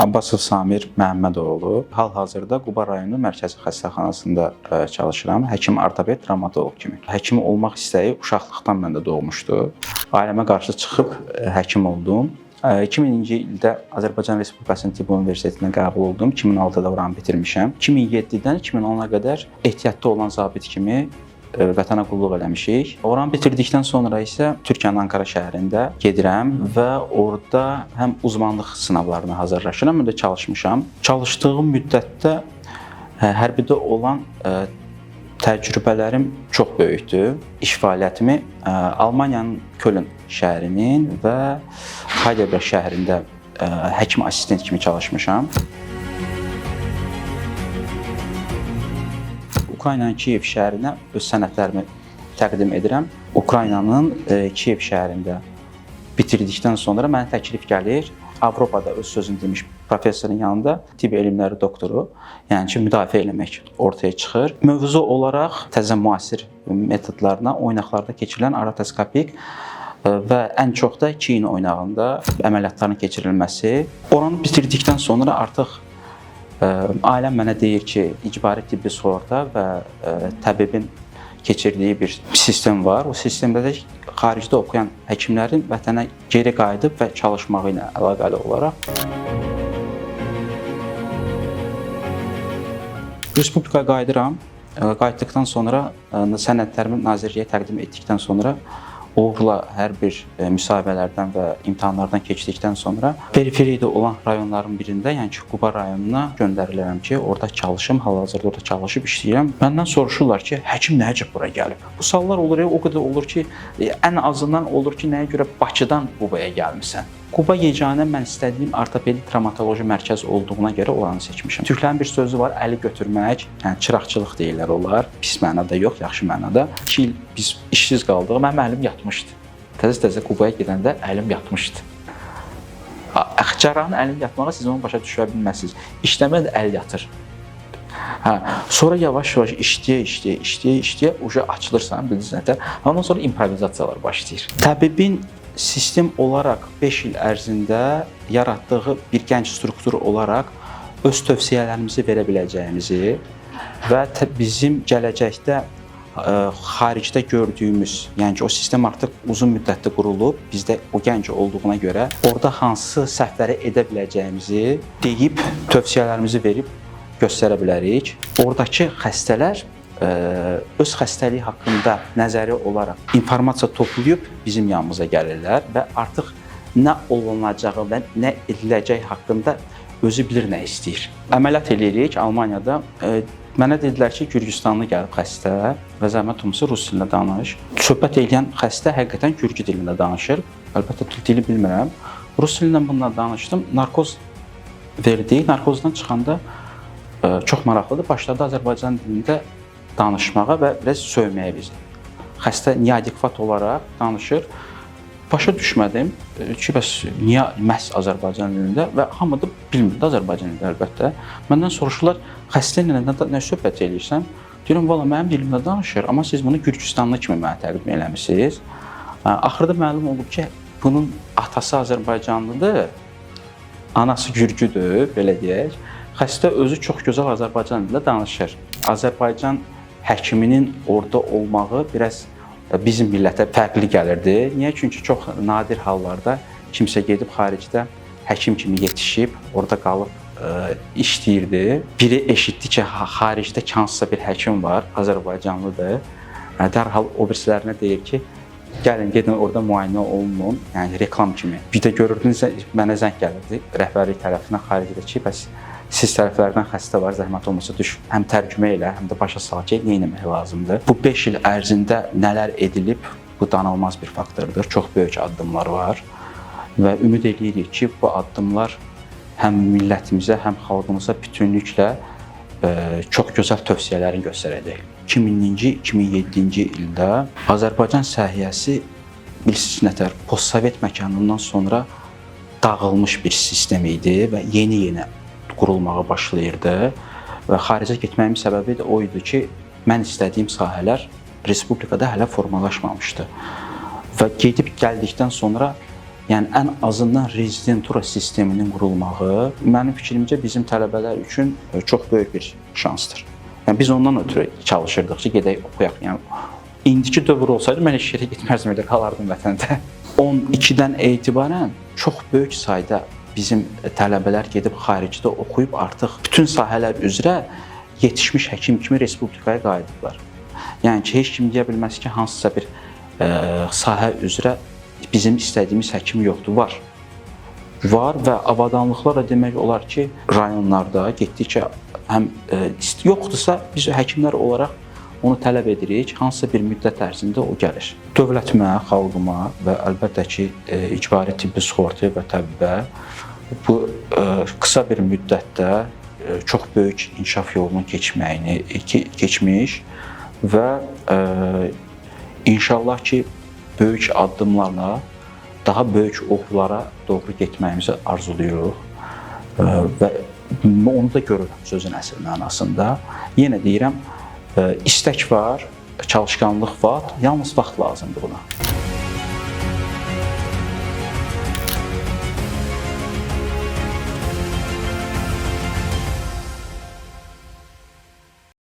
Abbasov Samir Məhəmmədoğlu. Hal-hazırda Quba rayonu Mərkəzi Xəstəxanasında çalışıram. Həkim ortoped travmatoloq kimi. Həkim olmaq istəyi uşaqlıqdan məndə doğmuşdu. Ailəmə qarşı çıxıb həkim oldum. 2000-ci ildə Azərbaycan Respublikasının Tibb Universitetinə qəbul oldum. 2006-da oranı bitirmişəm. 2007-dən 2010-a qədər ehtiyatda olan zabit kimi vətənə qulluq eləmişik. Oranı bitirdikdən sonra isə Türkiyənin Ankara şəhərində gedirəm və orada həm uzmanlıq sınavlarına hazırlaşıram, həm də çalışmışam. Çalışdığım müddətdə hərbidə olan təcrübələrim çox böyükdür. İş fəaliyyətimi Almaniyanın Köln şəhərinin və Heidelberg şəhərində həkim assistent kimi çalışmışam. Ukraynanın Kiyev şəhərinə öz sənədlərimi təqdim edirəm. Ukraynanın Kiyev şəhərində bitirdikdən sonra mənə təklif gəlir. Avropada öz sözünü demiş professorun yanında tibb elmləri doktoru, yəni ki, müdafiə eləmək ortaya çıxır. Mövzu olaraq təzə müasir metodlarına oynaqlarda keçirilən artroskopik və ən çox da çiyin oynağında əməliyyatların keçirilməsi. Oranı bitirdikdən sonra artıq ailəm mənə deyir ki, icbari tibbi sığorta və təbibin keçirdiyi bir sistem var. O sistemdə də xaricdə oxuyan həkimlərin vətənə geri qayıdıb və çalışmağı ilə əlaqəli olaraq Respublikaya qayıdıram. Qayıtdıqdan sonra sənədlərimi nazirliyə təqdim etdikdən sonra uğurla hər bir müsahibələrdən və imtahanlardan keçdikdən sonra periferiyada olan rayonların birində, yəni ki, Quba rayonuna göndərilirəm ki, orada çalışım, hal-hazırda orada çalışıb işləyirəm. Məndən soruşurlar ki, həkim nə üçün bura gəlib? Bu suallar olur, o qədər olur ki, ən azından olur ki, nəyə görə Bakıdan Qubaya gəlmisən? Quba yeganə mən istədiyim ortopedi travmatoloji mərkəz olduğuna görə oranı seçmişəm. Türklərin bir sözü var, əli götürmək, yəni çıraqçılıq deyirlər onlar. Pis mənada yox, yaxşı mənada. 2 il biz işsiz qaldıq, mənim əlim yatmışdı. Təzə-təzə Qubaya gedəndə əlim yatmışdı. Cərrahın əlin yatmağa siz onu başa düşə bilməzsiniz. İşləmədə əl yatır. Sonra yavaş-yavaş işləyə uca açılırsan, bildiniz. Ondan sonra improvizasiyalar başlayır. Təbibin sistem olaraq 5 il ərzində yaratdığı bir gənc struktur olaraq öz tövsiyələrimizi verə biləcəyimizi və bizim gələcəkdə xaricdə gördüyümüz, yəni ki, o sistem artıq uzun müddətli qurulub, bizdə o gənc olduğuna görə orada hansı səhvləri edə biləcəyimizi deyib, tövsiyələrimizi verib göstərə bilərik. Oradakı xəstələr öz xəstəliyi haqqında nəzəri olaraq informasiya toplayıb bizim yanımıza gəlirlər və artıq nə olunacağı və nə ediləcəyi haqqında özü bilir nə istəyir. Əməliyyat eləyirik Almaniyada. Mənə dedilər ki, Gürcüstanlı gəlib xəstə və zəhmət olmasa rus dilində danış. Söhbət edən xəstə həqiqətən Gürcü dilində danışır. Əlbəttə dili bilmirəm. Rus dilindən bununla danışdım. Narkoz verdi. Narkozdan çıxanda çox maraqlıdır. Başladı Azərbaycan dilində danışmağa və biraz söyməyə bizi. Xəstə neadekvat olaraq danışır. Başa düşmədim ki, bəs niyə məhz Azərbaycan dilində və hamı da bilmirdi Azərbaycan dilində əlbəttə. Məndən soruşurlar, xəstə ilə nə söhbət edirsən? Deyirəm, valla mənim dilimdə danışır, amma siz bunu Gürcüstanlı kimi mənə təqdim eləmisiniz. Axırda məlum olub ki, bunun atası Azərbaycanlıdır, anası Gürcüdür, belə deyək. Xəstə özü çox gözəl Azərbaycan dilində danışır. Azərbaycan həkiminin orada olmağı biraz bizim millətə fərqli gəlirdi. Niyə? Çünki çox nadir hallarda kimsə gedib xaricdə həkim kimi yetişib, orada qalıb işləyirdi. Biri eşitdi ki, xaricdə hansısa bir həkim var, Azərbaycanlıdır. Dərhal o birisilərinə deyir ki, gəlin, gedin orada müayinə olunun, yəni reklam kimi. Bir də görürdünüz, mənə zəng gəlirdi rəhbərlik tərəfindən xaricdə ki, bəs siz tərəflərdən xəstə var, zəhmət olmasa düş, həm tərcümə elə, həm də başa sal ki, nə etmək lazımdır. Bu 5 il ərzində nələr edilib, bu danılmaz bir faktordur. Çox böyük addımlar var və ümid edirik ki, bu addımlar həm millətimizə, həm xalqımıza bütünlüklə çox gözəl tövsiyələrini göstərəcək. 2000-ci, 2007-ci ildə Azərbaycan səhiyyəsi bilirsiniz nətər postsovet məkanından sonra dağılmış bir sistem idi və yeni-yeni qurulmağa başlayırdı və xaricə getməyimin səbəbi də o idi ki, mən istədiyim sahələr Respublikada hələ formalaşmamışdı və gedib gəldikdən sonra Yəni ən azından rezidentura sisteminin qurulmağı mənim fikrimcə bizim tələbələr üçün çox böyük bir şansdır. Yəni biz ondan ötürü çalışırdıq ki, gedək oxuyaq. Yəni indiki dövr olsaydı mən heç yerə getməzdim, elə qalardım vətəndə. 12-dən etibarən çox böyük sayda bizim tələbələr gedib xaricdə oxuyub artıq bütün sahələr üzrə yetişmiş həkim kimi respublikaya qayıdıblar. Yəni ki, heç kim deyə bilməz ki, hansısa bir sahə üzrə bizim istədiyimiz həkim yoxdur, var. Var və avadanlıqlarla demək olar ki, rayonlarda getdikcə həm yoxdursa biz həkimlər olaraq onu tələb edirik, hansısa bir müddət ərzində o gəlir. Dövlətimə, xalqıma və əlbəttə ki, icbari tibbi sığortaya və təbbə bu qısa bir müddətdə çox böyük inkişaf yolunu keçmiş və inşallah ki, böyük addımlarla daha böyük uğurlara doğru getməyimizi arzulayırıq və onu da görürəm sözün əsl mənasında. Yenə deyirəm, istək var, çalışqanlıq var, yalnız vaxt lazımdır buna.